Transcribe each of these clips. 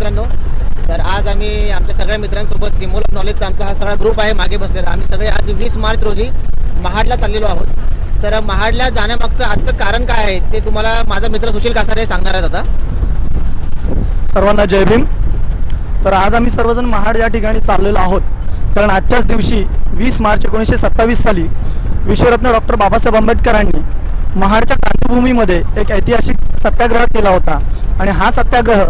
मित्रांनो, तर आज आम्ही आमच्या सगळ्या मित्रांसोबत जिमोल नॉलेजचा आमचा हा सगळा ग्रुप आहे मागे बसलेला. आम्ही सगळे आज 20 मार्च रोजी महाडला चाललेलो आहोत. तर महाडला जाण्यामागचं आजचं कारण काय आहे ते तुम्हाला माझा मित्र सुशील कासारे सांगणार आहेत. आता सर्वांना जय भीम. तर आज आम्ही सर्वजण महाड या ठिकाणी चाललेलो आहोत, कारण आजच्याच दिवशी 20 मार्च 1927 साली विश्वरत्न डॉक्टर बाबासाहेब आंबेडकरांनी महाडच्या क्रांतिभूमीमध्ये एक ऐतिहासिक सत्याग्रह केला होता. आणि हा सत्याग्रह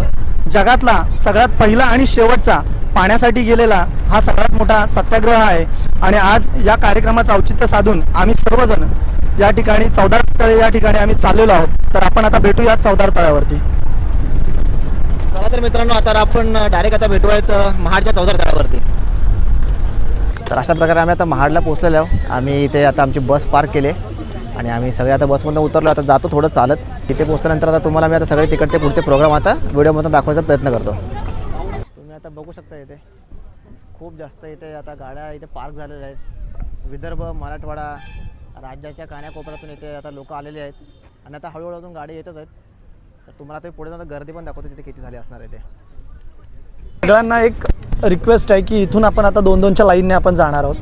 जगातला सगळ्यात पहिला आणि शेवटचा पाण्यासाठी गेलेला हा सगळ्यात मोठा सत्याग्रह आहे. आणि आज या कार्यक्रमाचं औचित्य साधून आम्ही सर्वजण या ठिकाणी चौदार तळे या ठिकाणी आम्ही चाललेलो आहोत. तर आपण आता भेटूया चौदार तळ्यावरती. चला तर मित्रांनो, आता आपण डायरेक्ट आता भेटूयात महाडच्या चौदार तळ्यावरती. तर अशा प्रकारे आम्ही आता महाडला पोहोचलेलो आहोत. आम्ही इथे आता आमची बस पार्क केली आणि आम्ही सगळे आता बसमधून उतरलो. आता जातो थोडं चालत. तिथे पोहोचल्यानंतर आता तुम्हाला मी आता सगळे तिकडचे पुढचे प्रोग्राम आता व्हिडिओमधून दाखवायचा प्रयत्न करतो. तुम्ही आता बघू शकता इथे खूप जास्त इथे आता गाड्या इथे पार्क झालेल्या आहेत. विदर्भ, मराठवाडा, राज्याच्या कानाकोपऱ्यातून इथे आता लोक आलेले आहेत आणि आता हळूहळू अजून गाडी येतच आहेत. तर तुम्हाला आता पुढे जाऊन गर्दी पण दाखवतो तिथे किती झाली असणार आहे. ते सगळ्यांना एक रिक्वेस्ट आहे की इथून आपण आता 2-2च्या लाईनने आपण जाणार आहोत.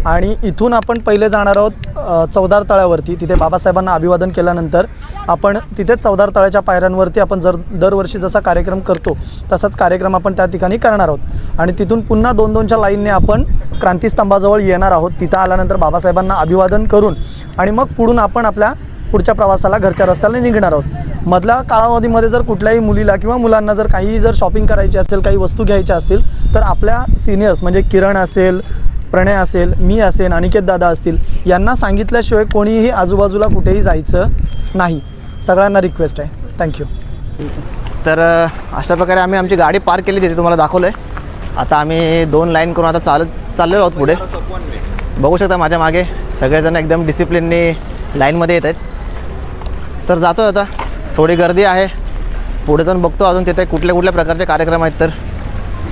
आणि इथून आपण पहिले जाणार आहोत चौदार तळ्यावरती. तिथे बाबासाहेबांना अभिवादन केल्यानंतर आपण तिथेच चौदार तळ्याच्या पायऱ्यांवरती आपण दरवर्षी जसा कार्यक्रम करतो तसाच कार्यक्रम आपण त्या ठिकाणी करणार आहोत. आणि तिथून पुन्हा 2-2च्या लाईनने आपण क्रांतिस्तंभाजवळ येणार आहोत. तिथं आल्यानंतर बाबासाहेबांना अभिवादन करून आणि मग पुढून आपण आपल्या पुढच्या प्रवासाला घरच्या रस्त्याला निघणार आहोत. मधल्या कालावधीमध्ये जर कुठल्याही मुलीला किंवा मुलांना जर काही जर शॉपिंग करायची असेल, काही वस्तू घ्यायच्या असतील, तर आपल्या सिनियर्स म्हणजे किरण असेल, प्रणय असेल, मी असेल, अनिकेत दादा असतील, यांना सांगितल्याशिवाय कोणीही आजूबाजूला कुठेही जायचं नाही. सगळ्यांना रिक्वेस्ट आहे. थँक्यू. तर अशा प्रकारे आम्ही आमची गाडी पार्क केली तिथे तुम्हाला दाखवलं आहे. आता आम्ही 2 लाईन करून आता चाललेलो आहोत पुढे. बघू शकता माझ्या मागे सगळेजण एकदम डिसिप्लिननी लाईनमध्ये येत आहेत. तर जातो आता. थोडी गर्दी आहे. पुढे जाऊन बघतो अजून तिथे कुठल्या प्रकारचे कार्यक्रम आहेत. तर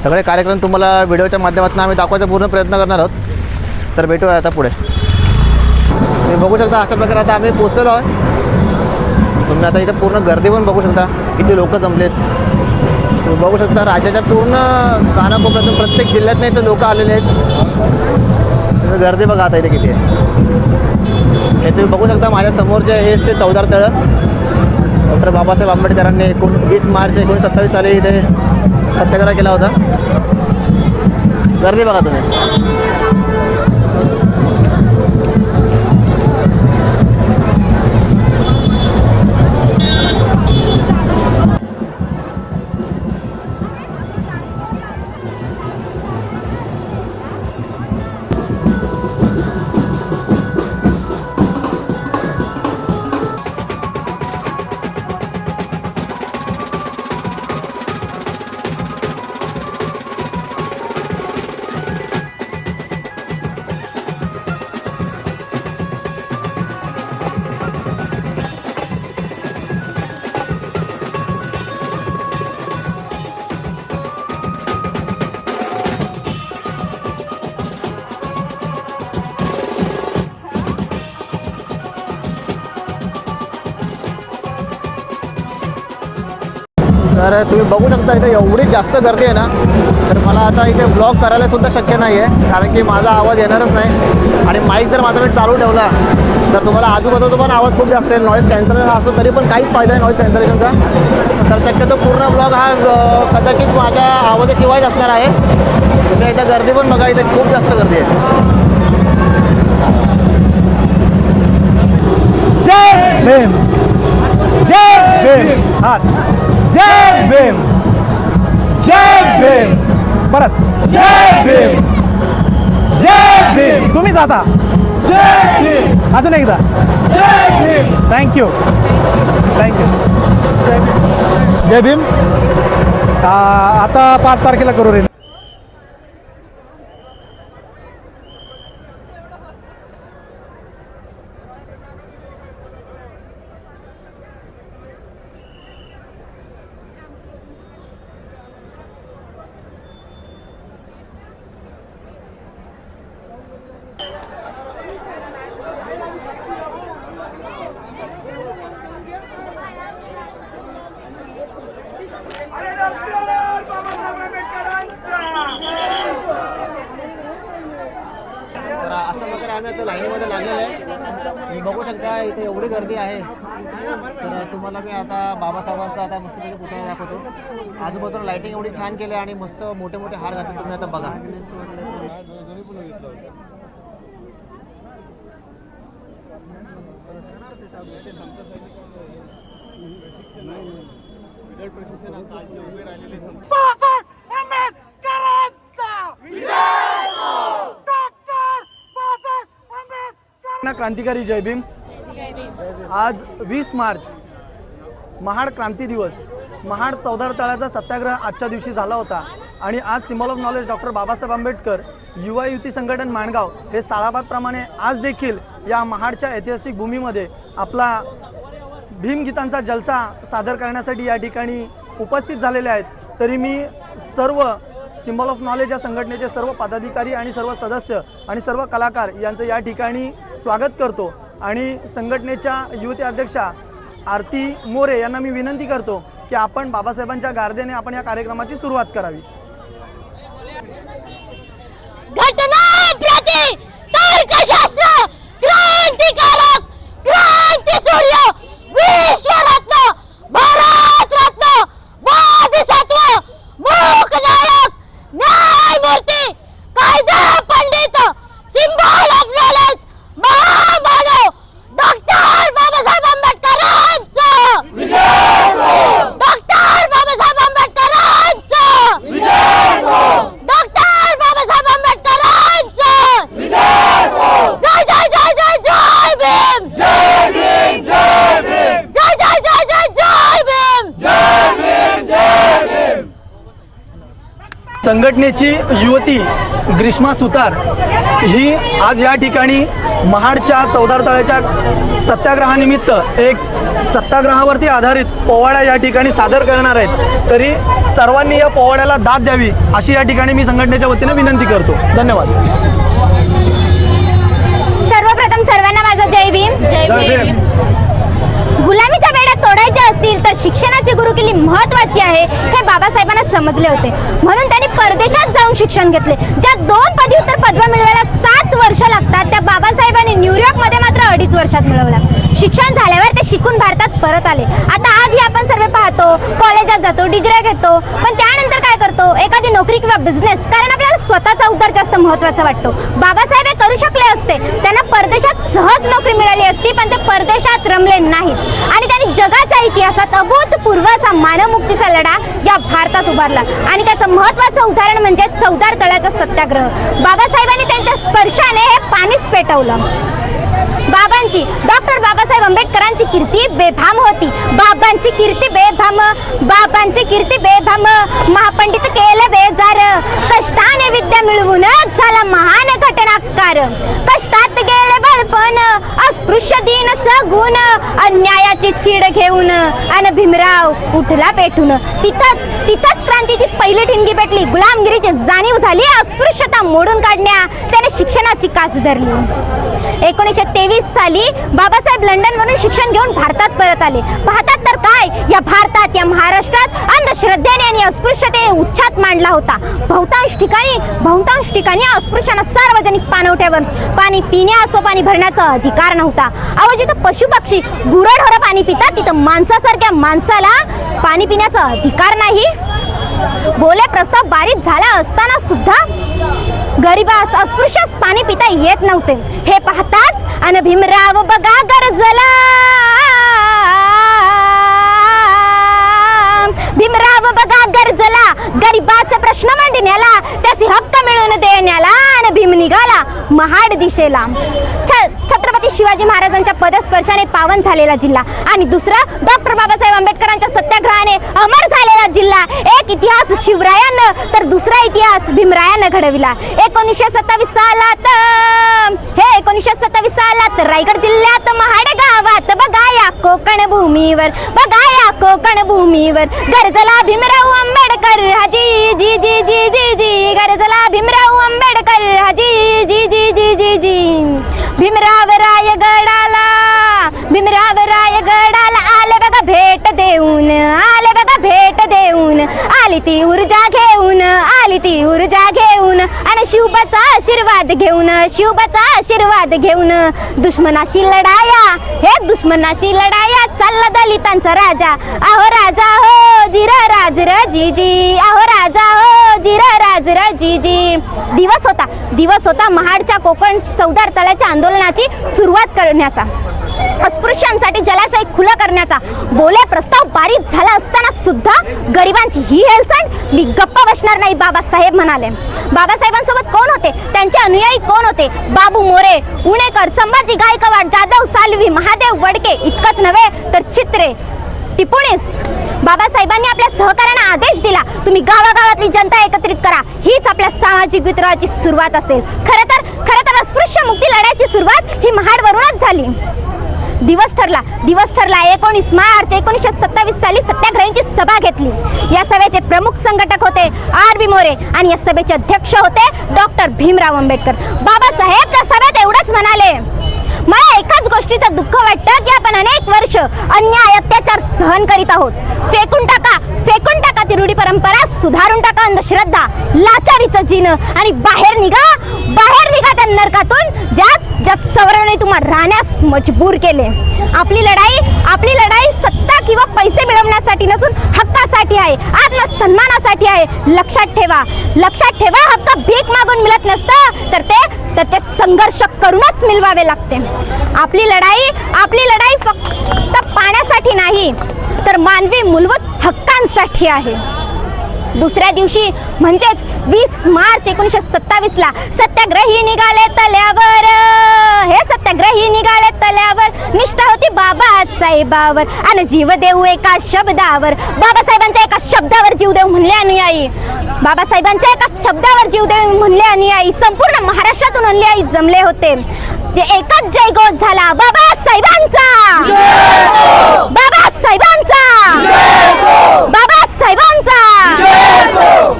सगळे कार्यक्रम तुम्हाला व्हिडिओच्या माध्यमातून आम्ही दाखवायचा पूर्ण प्रयत्न करणार आहोत. तर भेटूया आता पुढे. तुम्ही बघू शकता अशा प्रकारे आता आम्ही पोहोचलेलो आहोत. तुम्ही आता इथे पूर्ण गर्दी पण बघू शकता किती लोक जमलेत. तुम्ही बघू शकता राज्याच्या पूर्ण कानाकोपऱ्यातून प्रत्येक जिल्ह्यातून इथे लोक आलेले आहेत. तुम्ही गर्दी बघा आता इथे किती आहे. हे तुम्ही बघू शकता माझ्या समोरचे हेच ते चौदार तळं. डॉक्टर बाबासाहेब आंबेडकरांनी 20 मार्च 1927 साली इथे सत्याग्रह केला होता. गर्दी बघा तुम्ही. तर तुम्ही बघू शकता इथे एवढी जास्त गर्दी आहे ना, तर मला आता इथे ब्लॉग करायला सुद्धा शक्य नाही आहे, कारण की माझा आवाज येणारच नाही. आणि माईक जर माझा मी चालू ठेवला तर तुम्हाला आजूबाजूचा पण आवाज खूप जास्त येईल. नॉईज कॅन्सलेशन असतो तरी पण काहीच फायदा आहे नॉईज कॅन्सलेशनचा. तर शक्यतो पूर्ण ब्लॉग हा कदाचित माझ्या आवाजाशिवायच असणार आहे. तुम्ही इथं गर्दी पण बघा, इथे खूप जास्त गर्दी आहे. जय भीम, जय भीम, हात, जय भीम, जय भीम, परत जय भीम, जय भीम. तुम्ही जाता जय भीम, अजून एकदा जय भीम. Thank you, thank you. जय भीम, जय भीम. आता 5 तारखेला करू रे. आम्ही आता लाईनीमध्ये लागलेलो आहे. तुम्ही बघू शकता इथे एवढी गर्दी आहे. तर तुम्हाला मी आता बाबासाहेबांचा आता मस्तपैकी पुतळा दाखवतो. आजूबाजूला लाईटिंग एवढी छान केली आणि मस्त मोठे मोठे हार घातले. तुम्ही आता बघा. क्रांतिकारी जय भीम. आज 20 मार्च महाड क्रांती दिवस. महाड चौदार तळ्याचा सत्याग्रह आजच्या दिवशी झाला होता आणि आज symbol of knowledge doctor Babasaheb Ambedkar युवा युती संघटन माणगाव हे साळाबादप्रमाणे आज देखील या महाडच्या ऐतिहासिक भूमीमध्ये आपला भीमगीतांचा जलसा सादर करण्यासाठी या ठिकाणी उपस्थित झालेले आहेत. तरी मी सर्व सिम्बॉल ऑफ नॉलेज या संघटनेचे सर्व पदाधिकारी आणि सर्व सदस्य आणि सर्व कलाकार यांचं या ठिकाणी स्वागत करतो आणि संघटनेच्या युवती अध्यक्षा आरती मोरे यांना मी विनंती करतो की आपण बाबासाहेबांच्या गार्देने आपण या कार्यक्रमाची सुरुवात करावी. घटनाप्रती तर्कशास्त्र क्रांतिकारक क्रांतिसूर्य विश्वरत्न भारतरत्न बोधिसत्व मूकनायक न्यायमूर्ती कायदा पंडित सिम्बॉल ऑफ नॉलेज महामानव डॉक्टर बाबासाहेब आंबेडकरांचा डॉक्टर बाबासाहेब आंबेडकरांचा डॉक्टर बाबासाहेब आंबेडकरांचा जय जय जय जय जय भीम जय भीम जय भीम जय जय जय जय जय भीम जय भीम जय भीम. संघटनेची युवती ग्रीष्मा सुतार ही आज या ठिकाणी महाडच्या चौदार तळ्याच्या सत्याग्रहानिमित्त एक सत्याग्रहावरती आधारित पोवाडा या ठिकाणी सादर करणार आहेत. तरी सर्वांनी या पोवाड्याला दाद द्यावी अशी या ठिकाणी मी संघटनेच्या वतीने विनंती करतो. धन्यवाद. सर्वप्रथम सर्वांना माझा जय भीम जय भीम. गुलामीच्या बेड्या तोडायच्या असतील तर शिक्षणाची गुरुकिल्ली महत्त्वाची आहे हे बाबासाहेबांना समजले होते. म्हणून त्यांनी परदेशात जाऊन शिक्षण घेतले. ज्या 2 पदव्युत्तर पदव्या मिळवायला 7 वर्ष लागतात त्या बाबासाहेबांनी न्यूयॉर्कमध्ये मात्र 2.5 वर्षात मिळवल्या. शिक्षण झाल्यावर ते शिकून भारतात परत आले. आता आजही आपण सर्व पाहतो कॉलेजात जातो डिग्र्या घेतो पण त्यानंतर काय करतो एखादी नोकरी किंवा बिझनेस. कारण आपल्याला स्वतःचा उद्धार जास्त महत्त्वाचा वाटतो. बाबासाहेब हे करू शकले असते. त्यांना परदेशात सहज नोकरी मिळाली असती पण ते परदेशात रमले नाहीत आणि त्यांनी जगाच्या इतिहासात अभूतपूर्व असा मानवमुक्तीचा लढा या भारतात उभारला आणि त्याचं महत्त्वाचं उदाहरण म्हणजे चौदार तळ्याचा सत्याग्रह. बाबासाहेबांनी त्यांच्या स्पर्शाने हे पाणीच पेटवलं. बाबांची डॉक्टर बाबासाहेब आंबेडकरांची कीर्ती बेभाम होती. बाबांची कीर्ती बेभाम बाबांची कीर्ती बेभाम महापंडित केले बेजार कष्टाने विद्या मिळवून झाला महान घटनाकार. कष्टात गेले बाळपण अस्पृश्य दीनचा गुण अन्यायाची चीड घेऊन अन भीमराव उठला पेटून. तिथंच क्रांतीची पहिली ठिणगी पेटली. गुलामगिरीची जाणीव झाली. अस्पृश्यता मोडून काढण्या त्याने शिक्षणाची कास धरली. 1923 साली बाबासाहेब लंडनवरून शिक्षण घेऊन भारतात परत आले. पाहतात तर काय या भारतात या महाराष्ट्रात अंधश्रद्धेने आणि अस्पृश्यतेने उच्छाद मांडला होता. बहुतांश ठिकाणी अस्पृश्यांना सार्वजनिक पाणवठ्यावर पाणी पिण्या असो पाणी भरण्याचा अधिकार नव्हता. अहो जिथं पशुपक्षी गुरढोरं पाणी पितात तिथं माणसासारख्या माणसाला पाणी पिण्याचा अधिकार नाही. बोले प्रस्ताव बारीक झाला असताना सुद्धा गरीबास अस्पृश्यास पाणी पिता येत नव्हते. हे पाहताच अन भीमराव बघा गरजला. भीमराव बघा गरजला गरीबाचा प्रश्न मांडण्याला त्याचे हक्क मिळवून देण्याला आणि भीम निघाला महाड दिशेला. छत्रपती शिवाजी महाराजांच्या पदस्पर्शाने पावन झालेला जिल्हा आणि दुसरा डॉक्टर बाबासाहेब आंबेडकरांच्या सत्याग्रहाने अमर झालेला जिल्हा. एक इतिहास शिवरायानं तर दुसरा इतिहास भीमरायानं घडविला. 1927 सालात रायगड जिल्ह्यात महाड गावात बघा या कोकण भूमीवर गरजला भीमराव आंबेडकर हाजी जी जी जी जी जी. गरजला भीमराव आंबेडकर हाजी जी जी जी जी जी. भीमराव रायगडाला आले बघा भेट देऊन आली ती ऊर्जा घेऊन आणि शिवबाचा आशीर्वाद घेऊन, शिवबाचा आशीर्वाद घेऊन दुश्मनाशी लढाया, हे दुश्मनाशी लढाया चालला दलितांचा राजा. अहो राजा हो जिरा राज जी, अहो राजा हो जिरा राज जी. दिवस होता महाडच्या कोकण चौदार तळ्याच्या आंदोलनाची सुरुवात करण्याचा, अस्पृश्यांसाठी जलाशय खुला करण्याचा. बोले प्रस्ताव पारित झाला असताना सुद्धा गरिबांची ही हेळसांड मी गप्प बसणार नाही, बाबासाहेब म्हणाले. बाबासाहेबांसोबत कोण होते, त्यांचे अनुयायी कोण होते? बाबू मोरे, उणेकर, संभाजी गायकवाड, जाधव सालवी, महादेव वडके इतकंच नव्हे तर चित्रे, टिपुणीस. बाबासाहेबांनी आपल्या सहकाऱ्यांना आदेश दिला, तुम्ही गावागावातली जनता एकत्रित करा. हीच आपल्या सामाजिक विद्रोहाची सुरुवात असेल. खरं तर अस्पृश्य मुक्ती लढ्याची सुरुवात ही महाडवरूनच झाली. दिवस ठरला 19 मार्च 1927 साली सत्याग्रहींची सभा घेतली. या सभेचे प्रमुख संघटक होते R.B. मोरे आणि या सभेचे अध्यक्ष होते डॉक्टर भीमराव आंबेडकर. बाबासाहेब त्या सभेत एवढंच म्हणाले, मला एकाच गोष्टीचं दुःख वाटतं की आपण अनेक वर्ष अन्याय अत्याचार सहन करीत आहोत. फेकून टाका ती रूढी परंपरा, सुधारून टाका अंधश्रद्धा, लाचारीचं जीनं आणि बाहेर निघा त्या नरकातून ज्यात सवरणे तुम्हाला राहण्यास मजबूर केले. आपली लढाई सत्ता किंवा पैसे मिळवण्यासाठी नसून हक्कासाठी आहे, आत्मसन्मानासाठी आहे. लक्षात ठेवा हक्क भीक मागून मिळत नसतं, तर ते संघर्ष करूनच मिळवावे लागते. आपली लढाई फक्त पाण्यासाठी नाही तर मानवी मूलभूत हक्कांसाठी आहे. दुसऱ्या दिवशी म्हणजेच 20 मार्च 1927 ला सत्याग्रही निघाले तल्यावर, हे सत्याग्रही निघाले तल्यावर. निष्ठा होती बाबासाहेबावर आणि जीव देऊ एका शब्दावर. बाबासाहेबांच्या एका शब्दावर जीव देऊ म्हणले अनुयायी, बाबासाहेबांच्या एका शब्दावर जीव देऊ म्हणले अनुयायी संपूर्ण महाराष्ट्रातून अनुयायी जमले होते. ते एकच जयघोष झाला, बाबासाहेबांचा, बाबासाहेबांचा, बाबासाहेबांचा.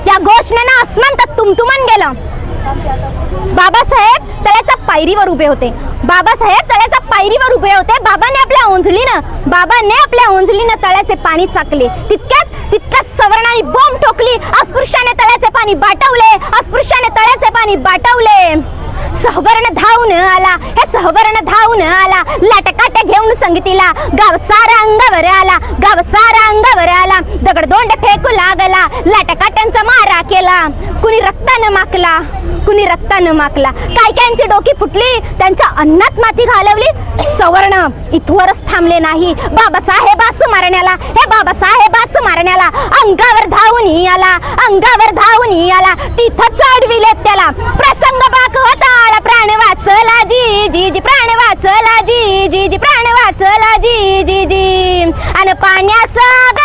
या घोषणेनं आसमान तर तुमतुमन गेलं. बाबासाहेब तळ्याच्या पायरीवर उभे होते. बाबाने आपल्या ओंजलीनं तळ्याचे पाणी चाकले. तितक्यात सवर्णाने बॉम्ब ठोकली. अस्पृश्याने तळ्याचे पाणी बाटवले. सहवर्ण धावून आला, लाटकाट्या घेऊन संगतीला. गाव सारा अंगावर आला. दगडदोंड फेकू लागला. लाटकाट्यांचा मारा केला. कुणी रक्तानं माकला. कायकांची डोकी फुटली. त्यांच्या अन्नात माती घालवली. सवर्ण इथवरच थांबले नाही. बाबासाहेबास मारण्याला अंगावर धावून आला. तिथंच अडविले त्याला. प्रसंग बाक होता. प्राण वाचला जी प्राण वाचला जी प्राण वाचला जी. आणि पाण्यास आग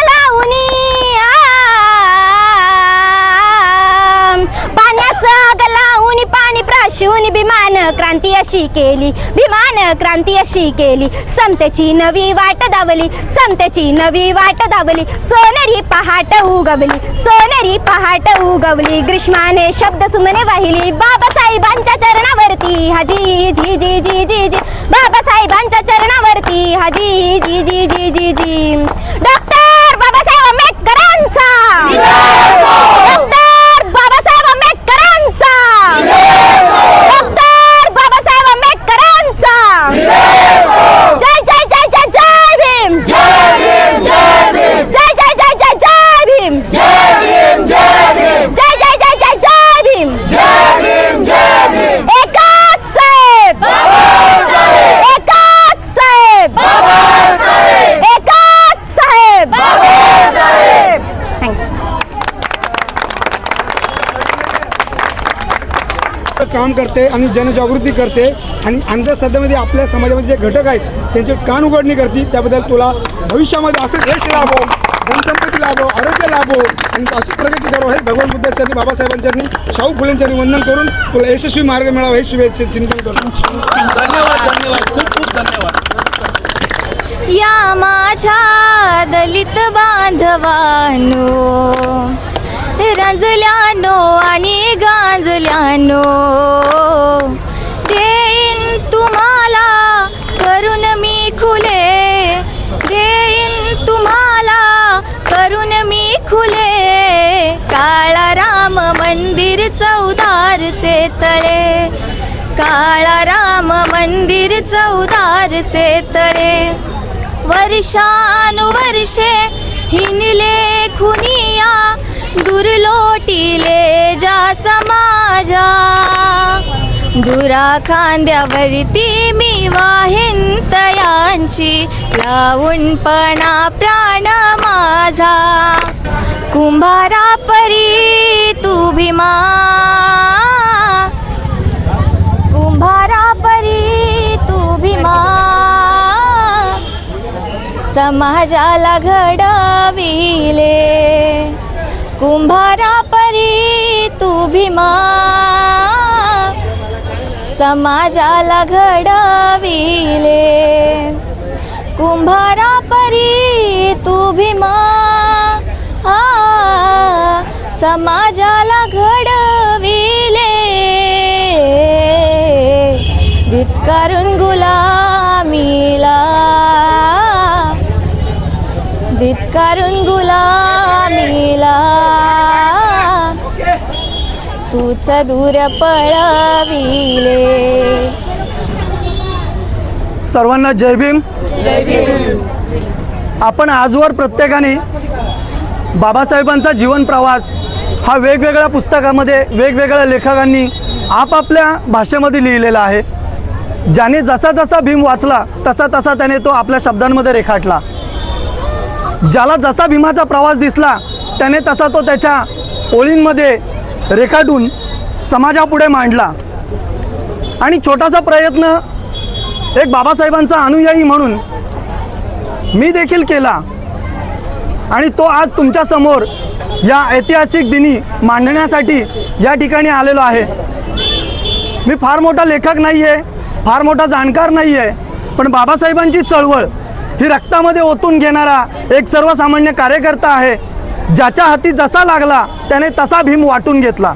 लावून पाणी प्राशून विमान क्रांती अशी केली. समतेची नवी वाट दावली. सोनेरी पहाट उगवली. ग्रीष्माने शब्द सुमने वाहिली. बाबासाहेबांच्या चरणावरती हाजी जी. बाबासाहेबांच्या चरणावरती हाजी जी. डॉक्टर बाबासाहेब आंबेडकरांचा, डॉक्टर बाबासाहेब आंबेडकरांचा, डॉक्टर बाबासाहेब आंबेडकरांचा. जय जय जय जय जय भीम. जय भीम जय भीम. जय जय जय जय जय भीम. जय भीम जय भीम. जय जय जय जय जय भीम. जय भीम जय भीम. एकच साहेब बाबासाहेब. एकच साहेब बाबासाहेब. एकच साहेब बाबासाहेब. काम करते आणि जनजागृती करते आणि अंधश्रद्धेमध्ये आपल्या समाजामध्ये जे घटक आहेत त्यांची कान उघडणी करते. त्याबद्दल तुला भविष्यामध्ये असं यश लाभो, धनसंपत्ती लाभो, आरोग्य लाभो आणि अशी प्रगती करो हे भगवान बुद्धांच्या बाबासाहेबांच्या शाहू फुलेंच्या वंदन करून तुला यशस्वी मार्ग मिळावा हे शुभेच्छा चिंतन करतो. धन्यवाद. खूप धन्यवाद. या माझ्या दलित बांधवांनो, रंजल्यानो आणि गांजल्यानो, देईन तुम्हाला करून मी खुले, देईन तुम्हाला करून मी खुले. काळा राम राम मंदिर चौदारचे तळे, काळा राम मंदिर चौदारचे तळे. वर्षानुवर्षे हिनले खुनिया, दुर्लोटिले जा समाजा. दुरा खांद्यावरती मी वाहीन तयांची, लावूनपणा प्राण माझा. कुंभारा परी तू भीमा, कुंभारा परी तू भीमा. समाजाला घडविले, कुंभारा परी तू भीमा. समाजाला घडविले, कुंभारा परी तू भीमा. समाजाला घडविले, धिक्कारून गुलामीला, धिक्कारून गुलामीला. तूच दूर पळविले. सर्वांना जय भीम. आपण आजवर प्रत्येकाने बाबासाहेबांचा जीवन प्रवास हा वेगवेगळ्या पुस्तकामध्ये वेगवेगळ्या लेखकांनी आपापल्या भाषेमध्ये लिहिलेला आहे. ज्याने जसा जसा भीम वाचला तसा तसा त्याने तो आपल्या शब्दांमध्ये रेखाटला. ज्याला जसा भीमाचा प्रवास दिसला त्याने तसा तो त्याच्या ओळींमध्ये रेखाटून समाजापुढे मांडला. आणि छोटासा प्रयत्न एक बाबासाहेबांचा अनुयायी म्हणून मी देखील केला आणि तो आज तुमच्यासमोर या ऐतिहासिक दिनी मांडण्यासाठी या ठिकाणी आलेलो आहे. मी फार मोठा लेखक नाही आहे, फार मोठा जाणकार नाही आहे, पण बाबासाहेबांची चळवळ ही रक्तामध्ये ओतून घेणारा एक सर्वसामान्य कार्यकर्ता आहे. ज्याच्या हाती जसा लागला त्याने तसा भीम वाटून घेतला,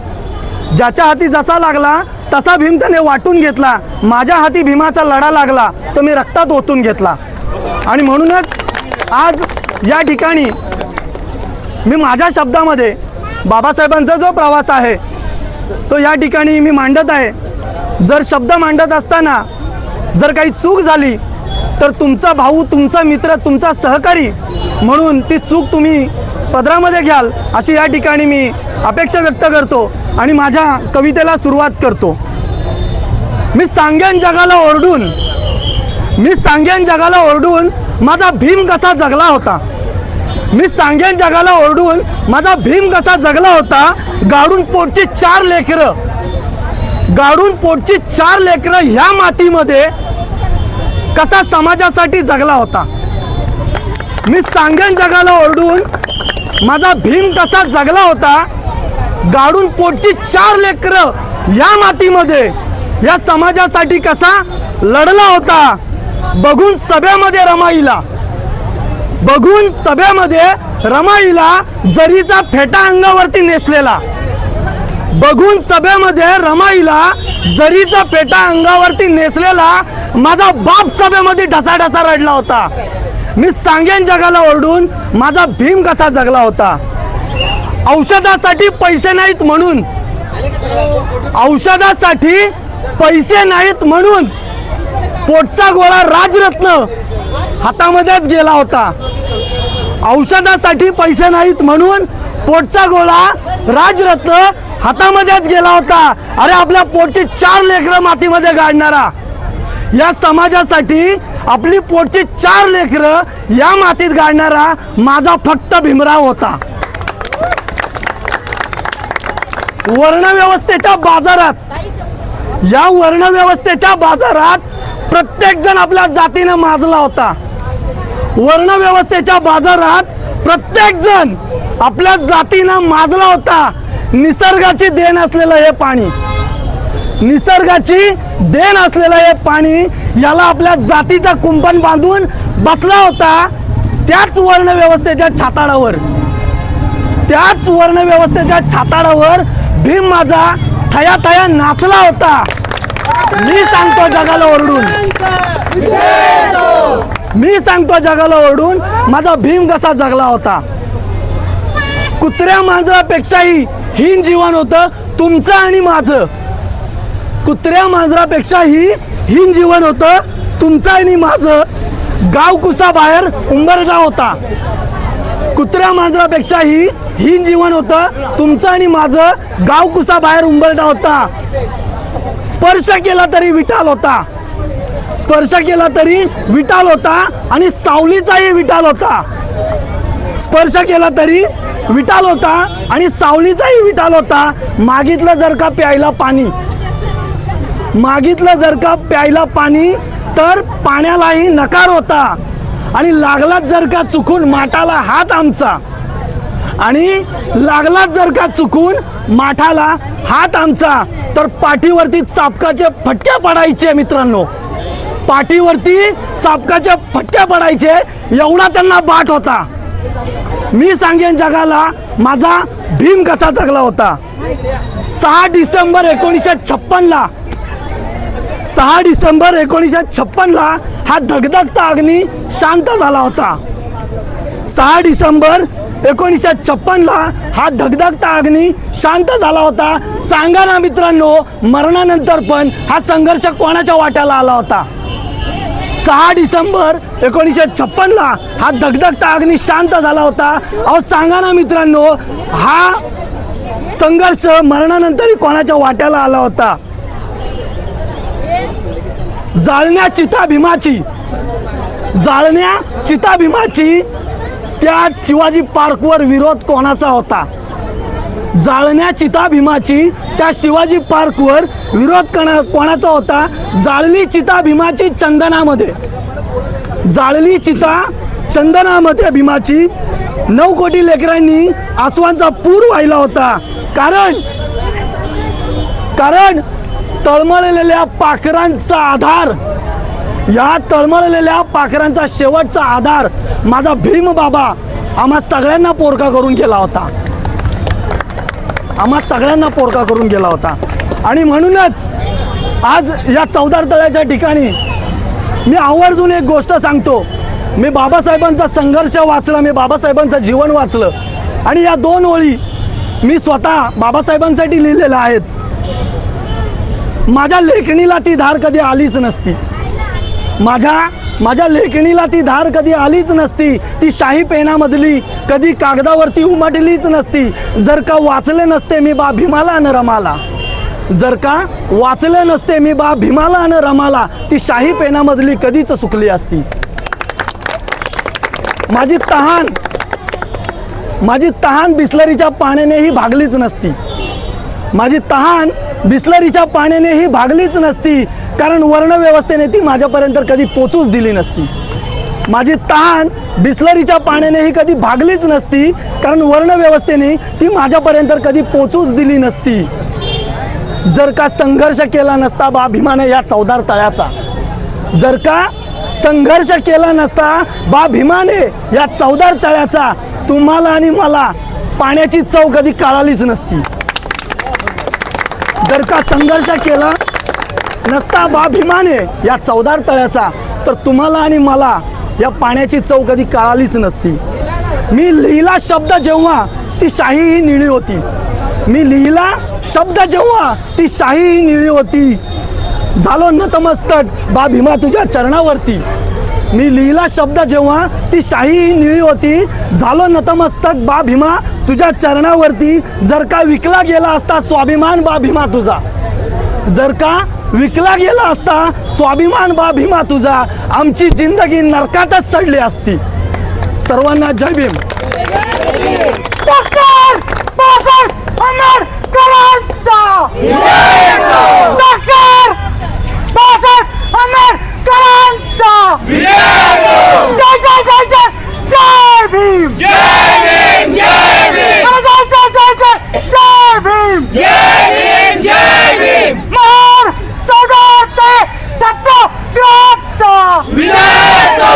ज्याच्या हाती जसा लागला तसा भीम त्याने वाटून घेतला. माझ्या हाती भीमाचा लढा लागला तो मी रक्तात ओतून घेतला. आणि म्हणूनच आज या ठिकाणी मी माझ्या शब्दामध्ये बाबासाहेबांचा जो प्रवास आहे तो या ठिकाणी मी मांडत आहे. जर शब्द मांडत असताना जर काही चूक झाली तर तुमचा भाऊ, तुमचा मित्र, तुमचा सहकारी म्हणून ती चूक तुम्ही पदरामध्ये घ्याल अशी या ठिकाणी मी अपेक्षा व्यक्त करतो आणि माझ्या कवितेला सुरुवात करतो. मी सांगेन जगाला ओरडून, मी सांगेन जगाला ओरडून माझा भीम कसा जगला होता. मी सांगेन जगाला ओरडून माझा भीम कसा जगला होता. गाडून पोटची 4 लेकरं, गाडून पोटची 4 लेकरं ह्या मातीमध्ये कसा समाजासाठी जगला होता. मी सांगेन जगाला ओरडून माझा भीम कसा जगला होता. गाडून पोटची 4 लेकरं या मातीमध्ये या समाजासाठी कसा लढला होता. बघून सभेमध्ये रमाईला, बघून सभेमध्ये रमाईला जरीचा फेटा अंगावरती नेसलेला, बघून सभेमध्ये रमाईला जरीचा फेटा अंगावरती नेसलेला माझा बाप सभेमध्ये ढसाढसा रडला होता. मी सांगेन जगाला ओरडून माझा भीम कसा जगला होता. औषधासाठी पैसे नाहीत म्हणून, औषधासाठी पैसे नाहीत म्हणून पोटचा गोळा राजरत्न हातामध्येच गेला होता. औषधासाठी पैसे नाहीत म्हणून पोटचा गोळा राजरत्न हातामध्येच गेला होता. अरे आपल्या पोटची 4 लेकरं मातीमध्ये गाडणारा, या समाजासाठी आपली पोटची 4 लेकरं या मातीत गाडणारा माझा फक्त भीमराव होता. वर्णव्यवस्थेच्या बाजारात, या वर्णव्यवस्थेच्या बाजारात प्रत्येक जण आपल्या जातीनं माजला होता. वर्णव्यवस्थेच्या बाजारात प्रत्येक जण आपल्या जातीनं माजला होता. निसर्गाची देण असलेलं हे पाणी, निसर्गाची देण असलेलं हे पाणी याला आपल्या जातीचा कुंपण बांधून बसला होता. त्याच वर्णव्यवस्थेच्या छाताडावर, त्याच वर्णव्यवस्थेच्या छाताडावर भीम माझा थया थया नाचला होता. मी सांगतो जगाला ओरडून, मी सांगतो जगाला ओरडून माझा भीम कसा जगला होता. कुत्र्या मांजरापेक्षाही हीन जीवन होतं तुमचं आणि माझं. कुत्र्या मांजरापेक्षाही हीन जीवन होतं तुमचं आणि माझं. गाव कुसाबाहेर उंबरगाव होता. कुत्र्या मांजरापेक्षाही हीन जीवन होतं तुमचं आणि माझं. गाव कुसाबाहेर उंबरगाव होता. स्पर्श केला तरी विठाल होता. स्पर्श केला तरी विठाल होता आणि सावलीचाही विठाल होता. स्पर्श केला तरी विठाल होता आणि सावलीचाही विठाल होता. मागितलं जर का प्यायला पाणी, मागितलं जर का प्यायला पाणी तर पाण्यालाही नकार होता. आणि लागलाच जर का चुकून माठाला हात आमचा, आणि लागलाच जर का चुकून माठाला हात आमचा तर पाठीवरती चापकाचे फटके पडायचे. मित्रांनो, पाठीवरती चापकाचे फटके पडायचे, एवढा त्यांना बाट होता. मी सांगेन जगाला माझा भीम कसा जगला होता. 6 डिसेंबर 1956ला 6 डिसेंबर 1956ला हा धगधगता अग्नी शांत झाला होता. 6 डिसेंबर 1956ला हा धगधगता अग्नी शांत झाला होता. सांगा ना मित्रांनो, मरणानंतर पण हा संघर्ष कोणाच्या वाट्याला आला होता. 6 डिसेंबर 1956ला हा धगधगता अग्नी शांत झाला होता. अहो सांगा ना मित्रांनो, हा संघर्ष मरणानंतरही कोणाच्या वाट्याला आला होता. जाळण्या चिता भीमाची, जाळण्या चिता भीमाची त्या शिवाजी पार्कवर विरोध कोणाचा होता. जाळण्या चिता भीमाची त्या शिवाजी पार्कवर विरोध कोणाचा होता. जाळली चिता भीमाची चंदनामध्ये, जाळली चिता चंदनामध्ये भीमाची. 9 कोटी लेकरांनी आसवांचा पूर वाहिला होता. कारण तळमळलेल्या पाखरांचा आधार, या तळमळलेल्या पाखरांचा शेवटचा आधार माझा भीम बाबा आम्हा सगळ्यांना पोरका करून गेला होता. आम्हा सगळ्यांना पोरका करून गेला होता. आणि म्हणूनच आज या चौदार तळ्याच्या ठिकाणी मी आवर्जून एक गोष्ट सांगतो. मी बाबासाहेबांचा संघर्ष वाचला, मी बाबासाहेबांचं जीवन वाचलं आणि या 2 ओळी मी स्वतः बाबासाहेबांसाठी लिहिलेल्या आहेत. माझ्या लेखणीला ती धार कधी आलीच नसती. माझ्या लेखणीला ती धार कधी आलीच नसती. ती शाही पेनामधली कधी कागदावरती उमटलीच नसती. जर का वाचले नसते मी बा भीमाला न रमाला, जर का वाचले नसते मी बा भीमाला न रमाला, ती शाही पेनामधली कधीच सुकली असती. माझी तहान बिस्लरीच्या पाण्यानेही भागलीच नसती. माझी तहान बिस्लरीच्या पाण्यानेही भागलीच नसती, कारण वर्णव्यवस्थेने ती माझ्यापर्यंत कधी पोचूच दिली नसती. माझी तहान बिस्लरीच्या पाण्यानेही कधी भागलीच नसती, कारण वर्णव्यवस्थेने ती माझ्यापर्यंत कधी पोचूच दिली नसती. जर का संघर्ष केला नसता बा भीमाने या चौदार तळ्याचा, जर का संघर्ष केला नसता बा भीमाने या चौदार तळ्याचा, तुम्हाला आणि मला पाण्याची चव कधी कळालीच नसती. जर का संघर्ष केला नसता बा भीमाने या चौदार तळ्याचा, तर तुम्हाला आणि मला या पाण्याची चव कधी कळालीच नसती. मी लिहिला शब्द जेव्हा ती शाही ही निळी होती. मी लिहिला शब्द जेव्हा ती शाही ही निळी होती. झालो नतमस्तक बा भीमा तुझ्या चरणावरती. मी लिहिला शब्द जेव्हा ती शाही ही निळी होती. झालो नतमस्तक बा भीमा तुझ्या चरणावरती. जर का विकला गेला असता स्वाभिमान बा भीमा तुझा, जर का विकला गेला असता स्वाभिमान बा भीमा तुझा, आमची जिंदगी नरकातच सडली असती. सर्वांना जय भीम. डॉक्टर बाबासाहेब आंबेडकरांचा, डॉक्टर बाबासाहेब आंबेडकरांचा जय जय जय जय जय भीम. जय भीम जय भीम. जय जय जय जय जय भीम. जय भीम जय भीम. महान 14 ते सत्याग्रहाचा विजय असो.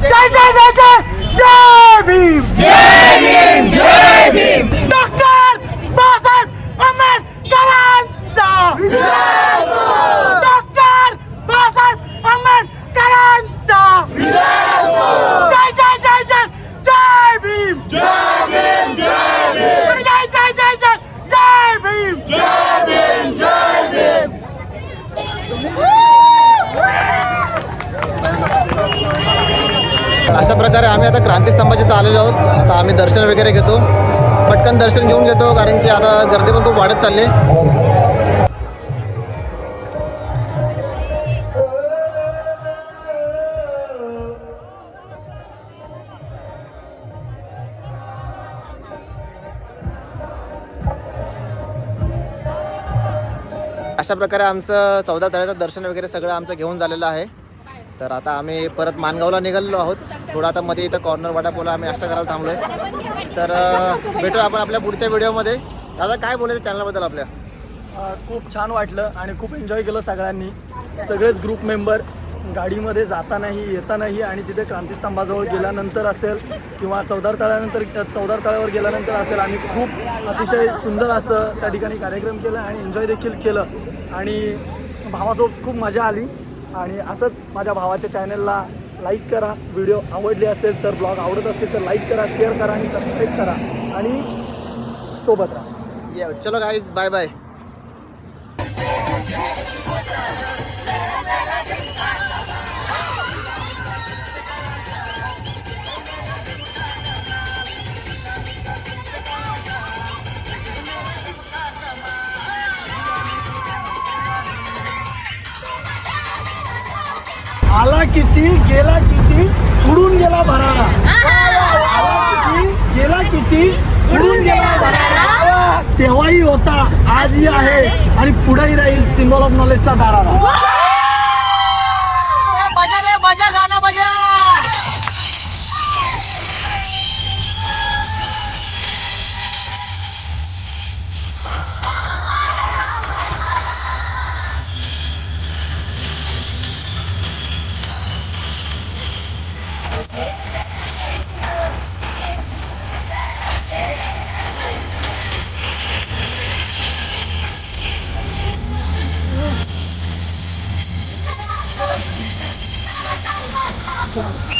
जय जय जय जय जय भीम. जय भीम जय क्रांतीस्तंभाच्या इथं आलेलो आहोत. आता आम्ही दर्शन वगैरे घेतो, पटकन दर्शन घेऊन घेतो कारण की आता गर्दी पण खूप वाढत चालली. अशा प्रकारे आमचं 14 तळ्याचं दर्शन वगैरे सगळं आमचं घेऊन झालेलं आहे. तर आता आम्ही परत माणगावला निघालेलो आहोत. थोडं आता मध्ये इथं कॉर्नर वडापावला आम्ही नाश्ता करायला थांबलो आहे. तर भेटू आपण आपल्या पुढच्या व्हिडिओमध्ये. दादा काय बोलायचं चॅनलबद्दल आपल्या? खूप छान वाटलं आणि खूप एन्जॉय केलं सगळ्यांनी. सगळेच ग्रुप मेंबर गाडीमध्ये जातानाही येतानाही आणि तिथे क्रांतीस्तंभाजवळ गेल्यानंतर असेल किंवा चौदार तळ्यावर गेल्यानंतर असेल, आम्ही खूप अतिशय सुंदर असं त्या ठिकाणी कार्यक्रम केला आणि एन्जॉय देखील केलं आणि भावासोबत खूप मजा आली. आणि असंच माझ्या भावाच्या चॅनलला लाईक करा, व्हिडिओ आवडले असेल तर, ब्लॉग आवडत असतील तर लाईक करा, शेअर करा आणि सबस्क्राईब करा आणि सोबत राहा. चलो गाईज, बाय बाय. आला किती गेला किती उडून गेला भरारा. आला किती गेला किती उडून गेला भरारा. तेव्हाही होता, आजही आहे आणि पुढेही राहील सिम्बॉल ऑफ नॉलेजचा दारारा. Thank you.